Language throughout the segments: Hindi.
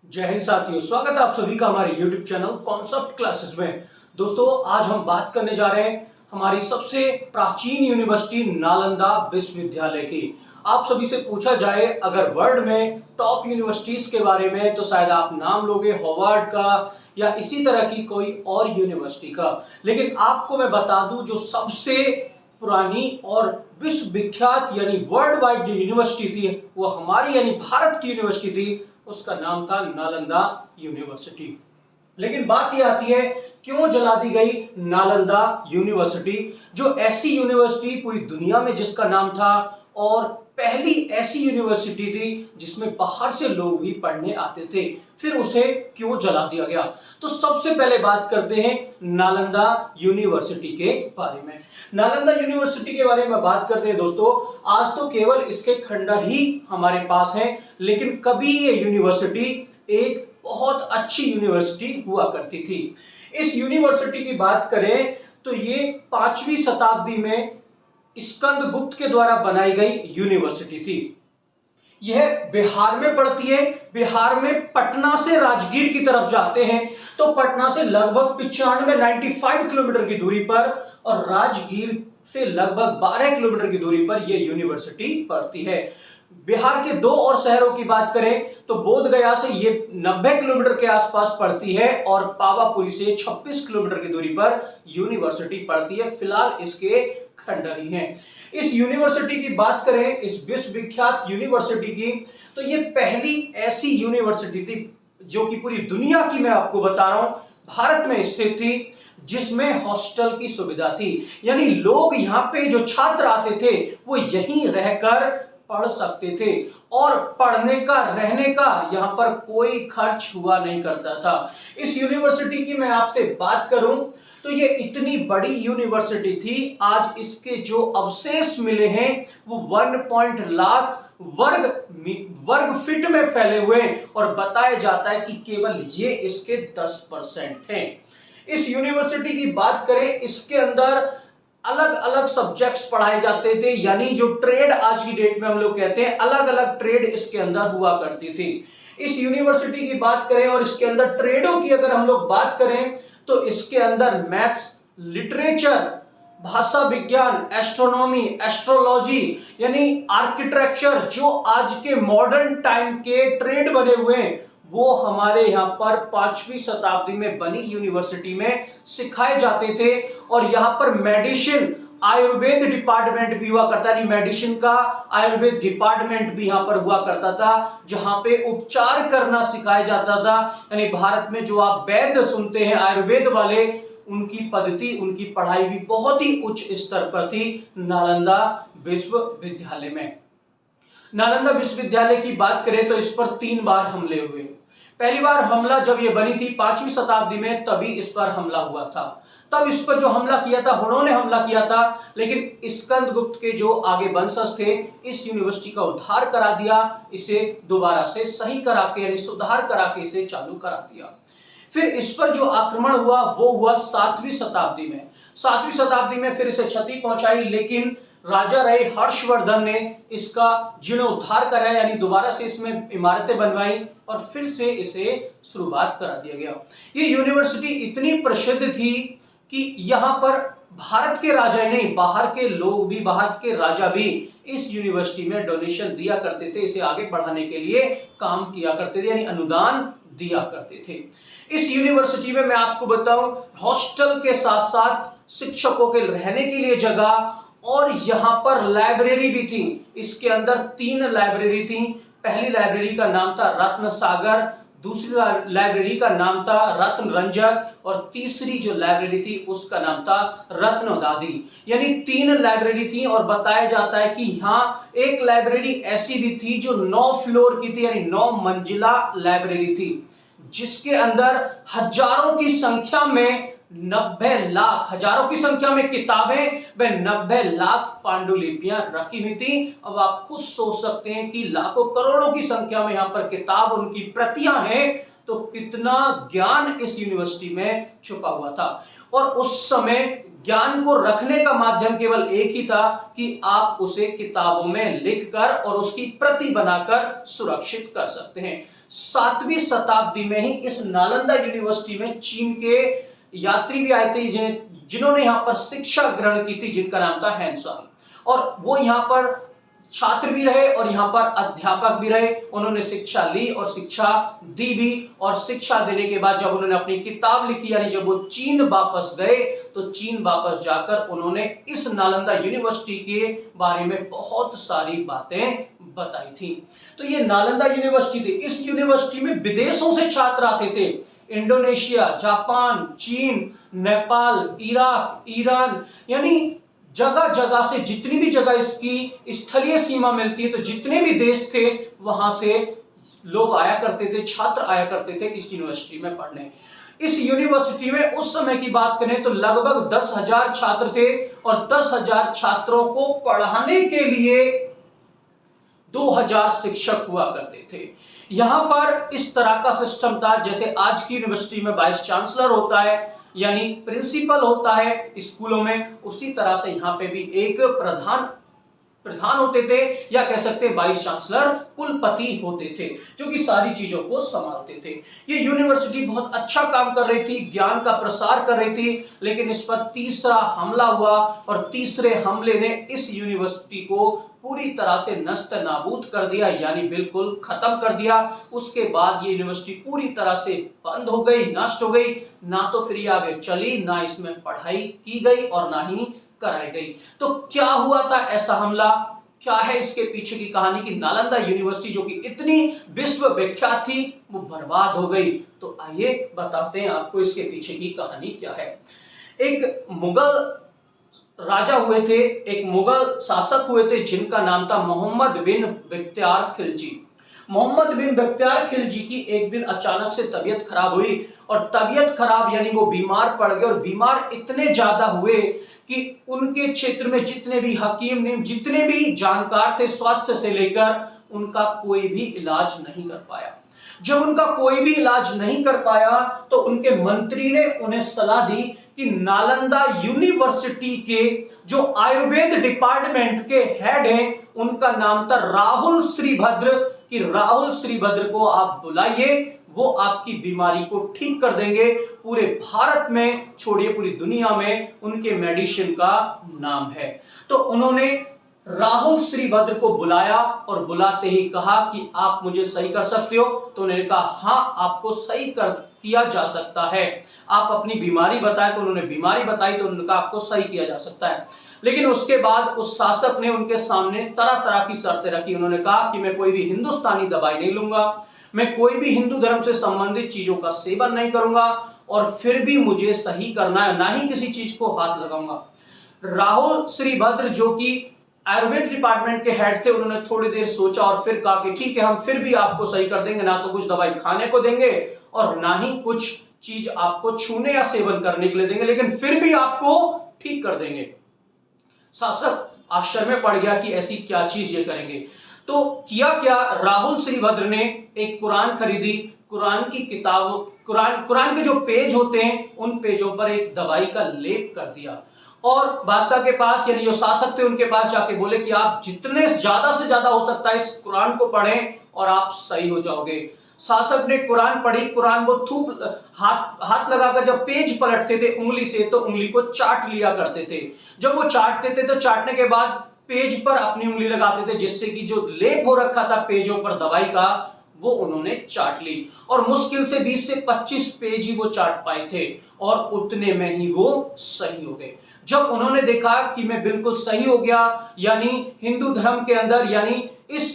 जय हिंद साथियों, स्वागत है आप सभी का हमारे YouTube चैनल कॉन्सेप्ट क्लासेस में। दोस्तों, आज हम बात करने जा रहे हैं हमारी सबसे प्राचीन यूनिवर्सिटी नालंदा विश्वविद्यालय की। आप सभी से पूछा जाए अगर वर्ल्ड में टॉप यूनिवर्सिटीज के बारे में, तो शायद आप नाम लोगे हार्वर्ड का या इसी तरह की कोई और यूनिवर्सिटी का। लेकिन आपको मैं बता दूं, जो सबसे पुरानी और विश्व विख्यात यानी वर्ल्ड वाइड जो यूनिवर्सिटी थी वो हमारी यानी भारत की यूनिवर्सिटी थी, उसका नाम था नालंदा यूनिवर्सिटी। लेकिन बात यह आती है, क्यों जला दी गई नालंदा यूनिवर्सिटी, जो ऐसी यूनिवर्सिटी पूरी दुनिया में जिसका नाम था और पहली ऐसी यूनिवर्सिटी थी जिसमें बाहर से लोग भी पढ़ने आते थे, फिर उसे क्यों जला दिया गया। तो सबसे पहले बात करते हैं नालंदा यूनिवर्सिटी के बारे में। नालंदा यूनिवर्सिटी के बारे में बात करते हैं दोस्तों, आज तो केवल इसके खंडर ही हमारे पास हैं, लेकिन कभी ये यूनिवर्सिटी एक बहुत अच्छी यूनिवर्सिटी हुआ करती थी। इस यूनिवर्सिटी की बात करें तो ये 5वीं शताब्दी में स्कंदगुप्त के द्वारा बनाई गई यूनिवर्सिटी थी। यह बिहार में पड़ती है। बिहार में पटना से राजगीर की तरफ जाते हैं तो पटना से लगभग 95 किलोमीटर की दूरी पर और राजगीर से लगभग 12 किलोमीटर की दूरी पर यह यूनिवर्सिटी पड़ती है। बिहार के दो और शहरों की बात करें तो बोध गया से ये 90 किलोमीटर के आसपास पड़ती है और पावापुरी से 26 किलोमीटर की दूरी पर यूनिवर्सिटी पड़ती है। फिलहाल इसके खंडर ही हैं। इस यूनिवर्सिटी की बात करें, इस विश्वविख्यात यूनिवर्सिटी की, तो ये पहली ऐसी यूनिवर्सिटी थी जो कि पूरी दुनिया की, मैं आपको बता रहा हूं, भारत में स्थित थी, जिसमें हॉस्टल की सुविधा थी। यानी लोग यहाँ पे जो छात्र आते थे वो यहीं रहकर पढ़ सकते थे और पढ़ने का, रहने का यहाँ पर कोई खर्च हुआ नहीं करता था। इस यूनिवर्सिटी की मैं आपसे बात करूं तो ये इतनी बड़ी यूनिवर्सिटी थी, आज इसके जो अवशेष मिले हैं वो 1 लाख वर्ग फीट में फैले हुए और बताया जाता है कि केवल ये इसके 10% हैं। इस यूनिवर्सिटी की बात करें, इसके अंदर अलग अलग सब्जेक्ट्स पढ़ाए जाते थे, यानी जो ट्रेड आज की डेट में हम लोग कहते हैं, अलग अलग ट्रेड इसके अंदर हुआ करती थी। इस यूनिवर्सिटी की बात करें और इसके अंदर ट्रेडों की अगर हम लोग बात करें तो इसके अंदर मैथ्स, लिटरेचर, भाषा विज्ञान, एस्ट्रोनॉमी, एस्ट्रोलॉजी यानी आर्किटेक्चर, जो आज के मॉडर्न टाइम के ट्रेड बने हुए हैं वो हमारे यहाँ पर 5वीं शताब्दी में बनी यूनिवर्सिटी में सिखाए जाते थे। और यहाँ पर मेडिसिन, आयुर्वेद डिपार्टमेंट भी हुआ करता, यानी मेडिसिन का आयुर्वेद डिपार्टमेंट भी यहाँ पर हुआ करता था, जहाँ पे उपचार करना सिखाया जाता था। यानी भारत में जो आप वैद्य सुनते हैं आयुर्वेद वाले, उनकी पद्धति, उनकी पढ़ाई भी बहुत ही उच्च स्तर पर थी नालंदा विश्वविद्यालय में। नालंदा विश्वविद्यालय की बात करें तो इस पर 3 बार हमले हुए। पहली बार हमला जब ये बनी थी 5वीं शताब्दी में, तभी इस पर हमला हुआ था। तब इस पर जो हमला किया था, उन्होंने हमला किया था, लेकिन स्कंदगुप्त के जो आगे वंशज थे इस यूनिवर्सिटी का उद्धार करा दिया, इसे दोबारा से सही करा के यानी सुधार करा के इसे चालू करा दिया। फिर इस पर जो आक्रमण हुआ वो हुआ 7वीं शताब्दी में। 7वीं शताब्दी में फिर इसे क्षति पहुंचाई, लेकिन राजा रहे हर्षवर्धन ने इसका जीर्णोद्धार कराया, यानी दोबारा से इसमें इमारतें बनवाई और फिर से इसे शुरुआत करा दिया गया। ये यूनिवर्सिटी इतनी प्रसिद्ध थी कि यहाँ पर भारत के राजा ही नहीं, बाहर के लोग भी, बाहर के राजा भी इस यूनिवर्सिटी में डोनेशन दिया करते थे, इसे आगे बढ़ाने के लिए काम किया करते थे, यानी अनुदान दिया करते थे। इस यूनिवर्सिटी में मैं आपको बताऊं, हॉस्टल के साथ साथ शिक्षकों के रहने के लिए जगह और यहाँ पर लाइब्रेरी भी थी। इसके अंदर 3 लाइब्रेरी थी। पहली लाइब्रेरी का नाम था रत्न सागर, दूसरी लाइब्रेरी का नाम था रत्न रंजक और तीसरी जो लाइब्रेरी थी उसका नाम था रत्नदादी। यानी 3 लाइब्रेरी थी और बताया जाता है कि यहाँ एक लाइब्रेरी ऐसी भी थी जो 9 फ्लोर की थी, यानी 9 मंजिला लाइब्रेरी थी, जिसके अंदर हजारों की संख्या में 90 लाख, हजारों की संख्या में किताबें व 90 लाख पांडुलिपियां रखी हुई थी। अब आप खुद सोच सकते हैं कि लाखों करोड़ों की संख्या में यहां पर किताब, उनकी प्रतियां हैं, तो कितना ज्ञान इस यूनिवर्सिटी में छुपा हुआ था। और उस समय ज्ञान को रखने का माध्यम केवल एक ही था कि आप उसे किताबों में लिखकर और उसकी प्रति बनाकर सुरक्षित कर सकते हैं। 7वीं शताब्दी में ही इस नालंदा यूनिवर्सिटी में चीन के यात्री भी आए थे जिन्होंने यहाँ पर शिक्षा ग्रहण की थी, जिनका नाम था हैंसान। और वो यहाँ पर छात्र भी रहे और यहाँ पर अध्यापक भी रहे। उन्होंने शिक्षा ली और शिक्षा दी भी, और शिक्षा देने के बाद जब उन्होंने अपनी किताब लिखी, यानी जब वो चीन वापस गए, तो चीन वापस जाकर उन्होंने इस नालंदा यूनिवर्सिटी के बारे में बहुत सारी बातें बताई थी। तो ये नालंदा यूनिवर्सिटी थी। इस यूनिवर्सिटी में विदेशों से छात्र आते थे, इंडोनेशिया, जापान, चीन, नेपाल, इराक, ईरान, यानी जगह जगह से, जितनी भी जगह इसकी स्थलीय सीमा मिलती है, तो जितने भी देश थे वहां से लोग आया करते थे, छात्र आया करते थे इस यूनिवर्सिटी में पढ़ने। इस यूनिवर्सिटी में उस समय की बात करें तो लगभग 10,000 छात्र थे, और 10,000 छात्रों को पढ़ाने के लिए 2,000 शिक्षक हुआ करते थे। यहां पर इस तरह का सिस्टम था जैसे आज की यूनिवर्सिटी में वाइस चांसलर होता है, यानी प्रिंसिपल होता है स्कूलों में, उसी तरह से यहाँ पे भी एक प्रधान होते थे, या कह सकते हैं वाइस चांसलर, कुलपति होते थे, जो कि सारी चीजों को संभालते थे। ये यूनिवर्सिटी बहुत अच्छा काम कर रही थी, ज्ञान का प्रसार कर रही थी, लेकिन इस पर तीसरा हमला हुआ, और तीसरे हमले ने इस यूनिवर्सिटी को पूरी तरह से नष्ट नाबूद कर दिया, यानी बिल्कुल खत्म कर दिया। उसके बाद ये यूनिवर्सिटी पूरी तरह से बंद हो गई, नष्ट हो गई, ना तो फिर आगे चली, ना इसमें पढ़ाई की गई और ना ही कराई गई। तो क्या हुआ था ऐसा हमला, क्या है इसके पीछे की कहानी कि नालंदा यूनिवर्सिटी जो कि इतनी विश्व विख्यात थी वो बर्बाद हो गई? तो आइए बताते हैं आपको इसके पीछे की कहानी क्या है। एक मुगल राजा हुए थे, एक मुगल शासक हुए थे जिनका नाम था मोहम्मद बिन बख्तियार खिलजी। मोहम्मद बिन बख्तियार खिलजी की एक दिन अचानक से तबीयत खराब हुई, और तबीयत खराब यानी वो बीमार पड़ गए, और बीमार इतने ज्यादा हुए कि उनके क्षेत्र में जितने भी हकीम ने, जितने भी जानकार थे स्वास्थ्य से लेकर, उनका कोई भी इलाज नहीं कर पाया। जब उनका कोई भी इलाज नहीं कर पाया तो उनके मंत्री ने उन्हें सलाह दी कि नालंदा यूनिवर्सिटी के जो आयुर्वेद डिपार्टमेंट के हेड हैं, उनका नाम था राहुल श्रीभद्र, कि राहुल श्रीभद्र को आप बुलाइए, वो आपकी बीमारी को ठीक कर देंगे। पूरे भारत में छोड़िए, पूरी दुनिया में उनके मेडिसिन का नाम है। तो उन्होंने राहुल श्रीभद्र को बुलाया, और बुलाते ही कहा कि आप मुझे सही कर सकते हो? तो उन्होंने कहा हाँ, आपको सही किया जा सकता है, आप अपनी बीमारी बताएं। तो उन्होंने बीमारी बताई, तो उन्होंने कहा आपको सही किया जा सकता है। लेकिन उसके बाद उस शासक ने उनके सामने तरह तरह की शर्तें रखी। उन्होंने कहा कि मैं कोई भी हिंदुस्तानी दवाई नहीं लूंगा, मैं कोई भी हिंदू धर्म से संबंधित चीजों का सेवन नहीं करूंगा, और फिर भी मुझे सही करना है, ना ही किसी चीज को हाथ लगाऊंगा। राहुल श्रीभद्र जो कि आयुर्वेद डिपार्टमेंट के हेड थे, उन्होंने थोड़ी देर सोचा और फिर कहा कि ठीक है, हम फिर भी आपको सही कर देंगे, ना तो कुछ दवाई खाने को देंगे और ना ही कुछ चीज आपको छूने या सेवन करने के लिए देंगे, लेकिन फिर भी आपको ठीक कर देंगे। शासक आश्चर्य में पड़ गया कि ऐसी क्या चीज ये करेंगे। तो किया क्या, राहुल श्रीभद्र ने एक कुरान खरीदी, कुरान की किताब, कुरान के जो पेज होते हैं उन पेजों पर एक दवाई का लेप कर दिया, और बादशाह के पास, यानी जो शासक थे उनके पास जाके बोले कि आप जितने ज्यादा से ज्यादा हो सकता है इस कुरान को पढ़ें और आप सही हो जाओगे। शासक ने कुरान पढ़ी, कुरान को थूप हाथ लगाकर जब पेज पलटते थे उंगली से, तो उंगली को चाट लिया करते थे। जब वो चाटते थे तो चाटने के बाद पेज पर अपनी उंगली लगाते थे, जिससे कि जो लेप हो रखा था पेजों पर दवाई का, वो उन्होंने चाट ली, और मुश्किल से 20 से 25 पेज ही वो चाट पाए थे, और उतने में ही वो सही हो गए। जब उन्होंने देखा कि मैं बिल्कुल सही हो गया, यानी हिंदू धर्म के अंदर, यानी इस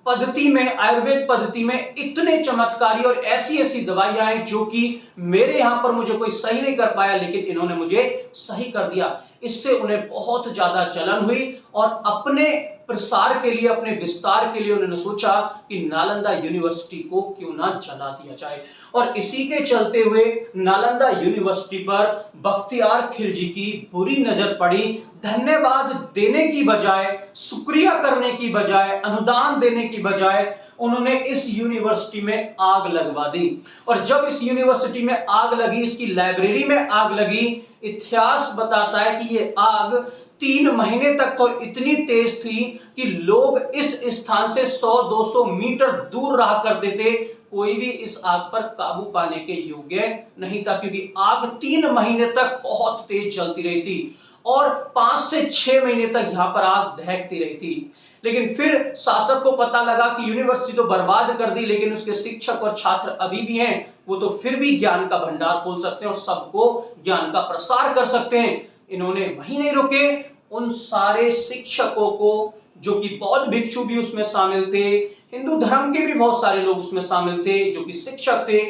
पद्धति में, आयुर्वेद पद्धति में इतने चमत्कारी और ऐसी ऐसी दवाइयां हैं जो कि मेरे यहां पर मुझे कोई सही नहीं कर पाया, लेकिन इन्होंने मुझे सही कर दिया। इससे उन्हें बहुत ज्यादा जलन हुई, और अपने प्रसार के लिए, अपने विस्तार के लिए उन्होंने सोचा कि नालंदा यूनिवर्सिटी को क्यों ना जला दिया जाए। और इसी के चलते हुए नालंदा यूनिवर्सिटी पर बख्तियार खिलजी की बुरी नजर पड़ी। धन्यवाद देने की बजाय, शुक्रिया करने की बजाय, अनुदान देने की बजाय उन्होंने इस यूनिवर्सिटी में आग लगवा दी। और जब इस यूनिवर्सिटी में आग लगी, इसकी लाइब्रेरी में आग लगी, इतिहास बताता है कि ये आग 3 महीने तक तो इतनी तेज थी कि लोग इस स्थान से 100-200 मीटर दूर रहा करते थे, कोई भी इस आग पर काबू पाने के योग्य नहीं था, क्योंकि आग 3 महीने तक बहुत तेज जलती रही थी और 5 से 6 महीने तक यहां पर आग दहकती रही थी। लेकिन फिर शासक को पता लगा कि यूनिवर्सिटी तो बर्बाद कर दी, लेकिन उसके शिक्षक और छात्र अभी भी हैं, वो तो फिर भी ज्ञान का भंडार खोल सकते हैं और सबको ज्ञान का प्रसार कर सकते हैं। इन्होंने वहीं नहीं रुके, उन सारे शिक्षकों को, जो कि बौद्ध भिक्षु भी उसमें शामिल थे, हिंदू धर्म के भी बहुत सारे लोग उसमें शामिल थे जो कि शिक्षक थे,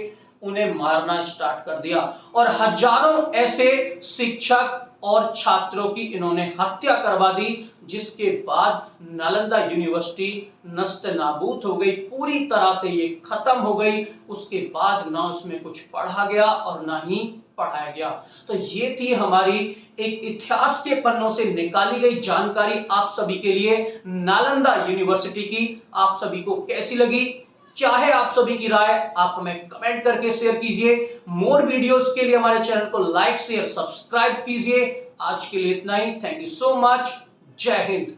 उन्हें मारना स्टार्ट कर दिया और हजारों ऐसे शिक्षक और छात्रों की इन्होंने हत्या करवा दी, जिसके बाद नालंदा यूनिवर्सिटी नस्त-ए-नाबूद हो गई, पूरी तरह से ये खत्म हो गई। उसके बाद ना उसमें कुछ पढ़ा गया और ना ही पढ़ाया गया। तो ये थी हमारी एक इतिहास के पन्नों से निकाली गई जानकारी आप सभी के लिए नालंदा यूनिवर्सिटी की। आप सभी को कैसी लगी, क्या है आप सभी की राय, आप हमें कमेंट करके शेयर कीजिए। मोर वीडियोस के लिए हमारे चैनल को लाइक शेयर सब्सक्राइब कीजिए। आज के लिए इतना ही। Thank you so much. जय हिंद।